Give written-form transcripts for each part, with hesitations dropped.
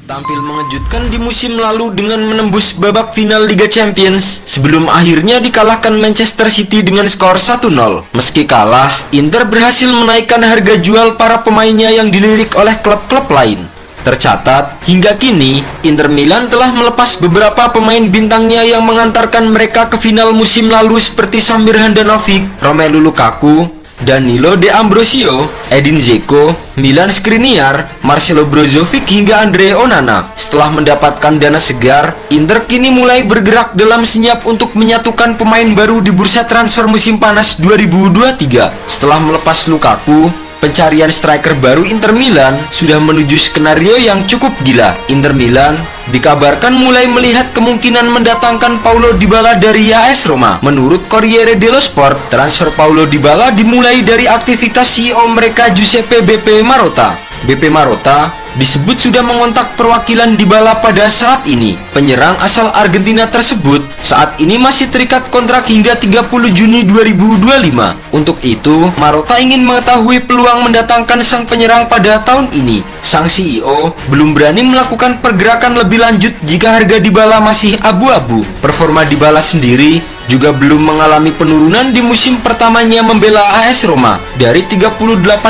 tampil mengejutkan di musim lalu dengan menembus babak final Liga Champions sebelum akhirnya dikalahkan Manchester City dengan skor 1-0. Meski kalah, Inter berhasil menaikkan harga jual para pemainnya yang dilirik oleh klub-klub lain. Tercatat, hingga kini, Inter Milan telah melepas beberapa pemain bintangnya yang mengantarkan mereka ke final musim lalu seperti Samir Handanovic, Romelu Lukaku, Danilo De Ambrosio, Edin Dzeko, Milan Skriniar, Marcelo Brozovic hingga Andre Onana. Setelah mendapatkan dana segar, Inter kini mulai bergerak dalam senyap untuk menyatukan pemain baru di bursa transfer musim panas 2023. Setelah melepas Lukaku, pencarian striker baru Inter Milan sudah menuju skenario yang cukup gila. Inter Milan dikabarkan mulai melihat kemungkinan mendatangkan Paulo Dybala dari AS Roma. Menurut Corriere dello Sport, transfer Paulo Dybala dimulai dari aktivitas CEO mereka Giuseppe Beppe Marotta. Beppe Marotta disebut sudah mengontak perwakilan Dybala pada saat ini. Penyerang asal Argentina tersebut saat ini masih terikat kontrak hingga 30 Juni 2025. Untuk itu, Marotta ingin mengetahui peluang mendatangkan sang penyerang pada tahun ini. Sang CEO belum berani melakukan pergerakan lebih lanjut jika harga Dybala masih abu-abu. Performa Dybala sendiri juga belum mengalami penurunan di musim pertamanya membela AS Roma. Dari 38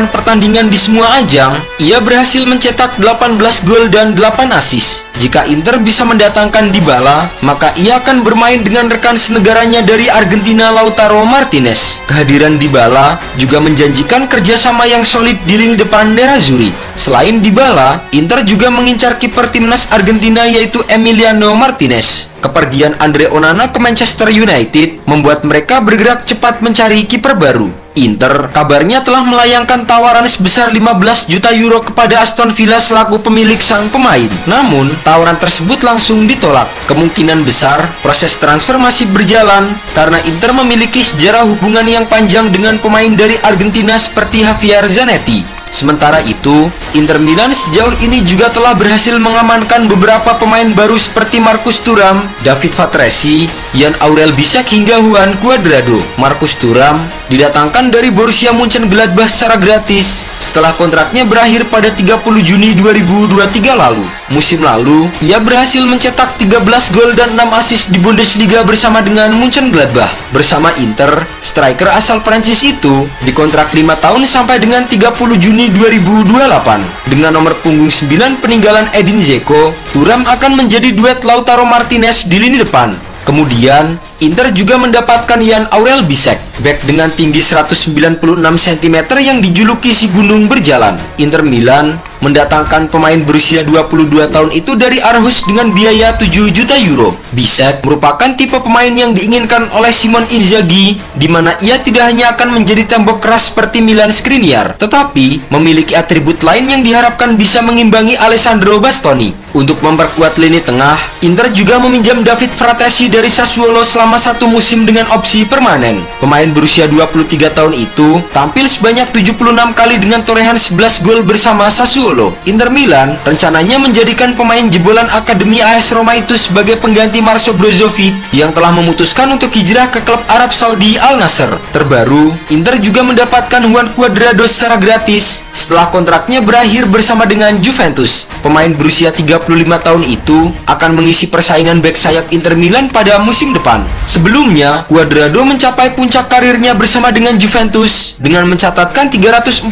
pertandingan di semua ajang, ia berhasil mencetak 18 gol dan 8 assist. Jika Inter bisa mendatangkan Dybala, maka ia akan bermain dengan rekan senegaranya dari Argentina, Lautaro Martinez. Kehadiran Dybala juga menjanjikan kerjasama yang solid di lini depan Nerazzurri. Selain Dybala, Inter juga mengincar kiper timnas Argentina yaitu Emiliano Martinez. Kepergian Andre Onana ke Manchester United membuat mereka bergerak cepat mencari kiper baru. Inter kabarnya telah melayangkan tawaran sebesar 15 juta euro kepada Aston Villa selaku pemilik sang pemain. Namun, tawaran tersebut langsung ditolak. Kemungkinan besar proses transfer masih berjalan karena Inter memiliki sejarah hubungan yang panjang dengan pemain dari Argentina seperti Javier Zanetti. Sementara itu, Inter Milan sejauh ini juga telah berhasil mengamankan beberapa pemain baru seperti Marcus Thuram, David Vatresi, Jan Aurel Bisek hingga Juan Cuadrado. Marcus Thuram didatangkan dari Borussia Mönchengladbach secara gratis setelah kontraknya berakhir pada 30 Juni 2023 lalu. Musim lalu, ia berhasil mencetak 13 gol dan 6 assist di Bundesliga bersama dengan Mönchengladbach. Bersama Inter, striker asal Prancis itu dikontrak 5 tahun sampai dengan 30 Juni 2028. Dengan nomor punggung 9 peninggalan Edin Dzeko, Thuram akan menjadi duet Lautaro Martinez di lini depan. Kemudian, Inter juga mendapatkan Jan Aurel Bisek, bek dengan tinggi 196 cm yang dijuluki si gunung berjalan. Inter Milan mendatangkan pemain berusia 22 tahun itu dari Aarhus dengan biaya 7 juta euro. Bisek merupakan tipe pemain yang diinginkan oleh Simone Inzaghi, di mana ia tidak hanya akan menjadi tembok keras seperti Milan Skriniar, tetapi memiliki atribut lain yang diharapkan bisa mengimbangi Alessandro Bastoni. Untuk memperkuat lini tengah, Inter juga meminjam David Fratesi dari Sassuolo selama 1 musim dengan opsi permanen. Pemain berusia 23 tahun itu tampil sebanyak 76 kali dengan torehan 11 gol bersama Sassuolo. Inter Milan rencananya menjadikan pemain jebolan Akademi AS Roma itu sebagai pengganti Marcelo Brozovic yang telah memutuskan untuk hijrah ke klub Arab Saudi Al Nassr. Terbaru, Inter juga mendapatkan Juan Cuadrado secara gratis setelah kontraknya berakhir bersama dengan Juventus. Pemain berusia 35 tahun itu akan mengisi persaingan bek sayap Inter Milan pada musim depan. Sebelumnya, Cuadrado mencapai puncak karirnya bersama dengan Juventus dengan mencatatkan 314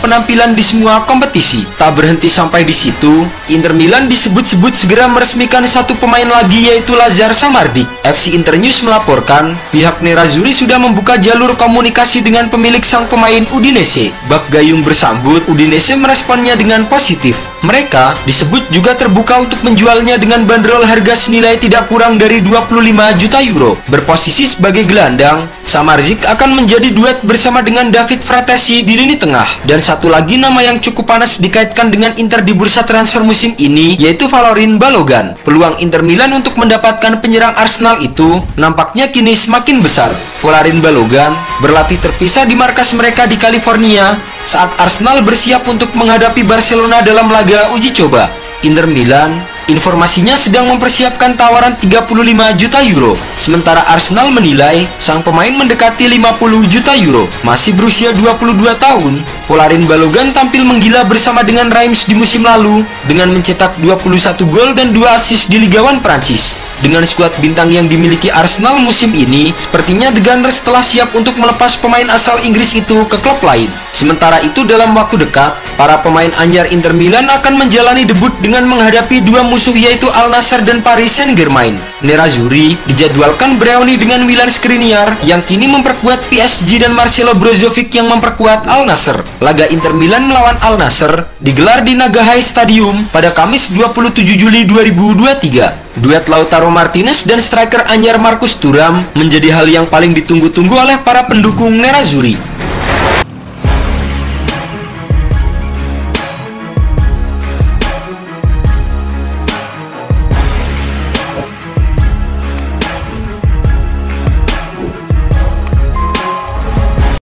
penampilan di semua kompetisi. Tak berhenti sampai di situ, Inter Milan disebut-sebut segera meresmikan satu pemain lagi yaitu Lazar Samardzic. FC Internews melaporkan pihak Nerazzurri sudah membuka jalur komunikasi dengan pemilik sang pemain Udinese. Bak Gayung bersambut, Udinese meresponnya dengan positif. Mereka disebut juga terbuka untuk menjualnya dengan bandrol harga senilai tidak kurang dari 25 juta euro. Berposisi sebagai gelandang, Samardzic akan menjadi duet bersama dengan David Fratesi di lini tengah. Dan satu lagi nama yang cukup panas dikaitkan dengan Inter di bursa transfer musim ini yaitu Valorin Balogan. Peluang Inter Milan untuk mendapatkan penyerang Arsenal itu nampaknya kini semakin besar. Valorin Balogan berlatih terpisah di markas mereka di California saat Arsenal bersiap untuk menghadapi Barcelona dalam laga uji coba. Inter Milan Informasinya sedang mempersiapkan tawaran 35 juta euro. Sementara Arsenal menilai sang pemain mendekati 50 juta euro. Masih berusia 22 tahun, Folarin Balogun tampil menggila bersama dengan Reims di musim lalu dengan mencetak 21 gol dan 2 assist di Liga 1 Prancis. Dengan skuad bintang yang dimiliki Arsenal musim ini, sepertinya The Gunners telah siap untuk melepas pemain asal Inggris itu ke klub lain. Sementara itu dalam waktu dekat, para pemain anyar Inter Milan akan menjalani debut dengan menghadapi dua musuh yaitu Al Nassr dan Paris Saint-Germain. Nerazzurri dijadwalkan bereuni dengan Milan Skriniar yang kini memperkuat PSG dan Marcelo Brozovic yang memperkuat Al Nassr. Laga Inter Milan melawan Al Nassr digelar di Naga High Stadium pada Kamis 27 Juli 2023. Duet Lautaro Martinez dan striker anyar Marcus Thuram menjadi hal yang paling ditunggu-tunggu oleh para pendukung Nerazzurri.